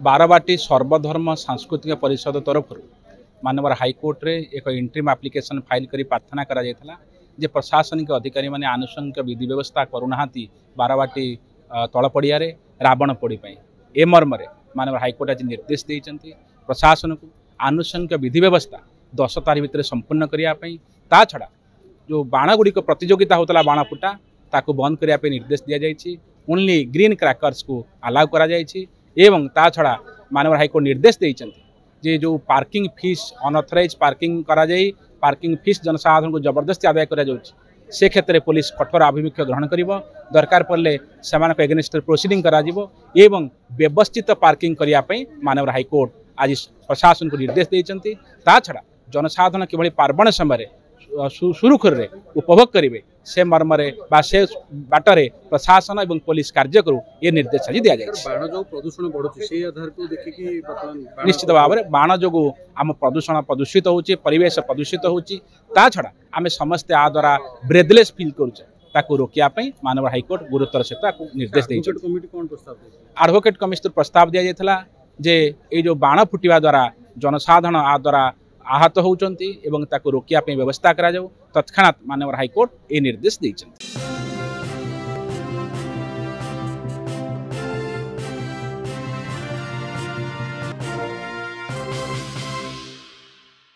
बारवाटी सर्वधर्म सांस्कृतिक परिषद तरफ मानव हाईकोर्ट रे एक इंट्रीम एप्लिकेशन फाइल करी प्रार्थना करा जायथला जे प्रशासनिक अधिकारी माने आनुषंगिक विधि व्यवस्था करूनाहांती बारवाटी तलपड़िया रे रावण पोड़ी पई ए मर्म रे मानव हाईकोर्ट आज निर्देश देइचंती प्रशासन को आनुषंगिक विधि व्यवस्था 10 तारीख भितर संपूर्ण करिया पई ता छड़ा जो बाण गुड़ी प्रतियोगिता होता बाण फुटा ताकू बंद करने निर्देश दि जाइए ओनली ग्रीन क्रैकर्स को अलाउ करा जाइए एवं ता छड़ा मानव हाईकोर्ट निर्देश देइचंती जे जो पार्किंग फीस अनऑथराइज पार्किंग करा जाई पार्किंग फीस जनसाधारण को जबरदस्ती आदाय करा जाउछि से क्षेत्र में पुलिस कठोर आभिमुख्य ग्रहण करिवो दरकार पड़े से एगेनिस्ट प्रोसीडिंग करा जिवो एवं व्यवस्थित पार्किंग करिया पई मानव हाईकोर्ट आज प्रशासन को निर्देश देइचंती ता छड़ा जनसाधारण किभଳି पार्वण समय सुरुखुर रे उपभोग करेंगे से मर्म से बाटरे प्रशासन और पुलिस कार्य करू ये निर्देश आज दि प्रदूषण निश्चित भाव में बाण जो आम प्रदूषण प्रदूषित होची परिवेश प्रदूषित होची ता छड़ा आम समस्ते आ द्वारा ब्रेथलेस फील करुचे ताकू रोकिया मानव हाईकोर्ट गुरुतर सहित निर्देश देइछे एडवोकेट कमिटी प्रस्ताव दि जाइए जे ये जो बाण फुटिवा द्वारा जनसाधारण आ द्वारा आहत होउचंती एवं ताकू रोकिया व्यवस्था करा जाऊ तत्क्षणात मानव हाईकोर्ट ए निर्देश देइछंती।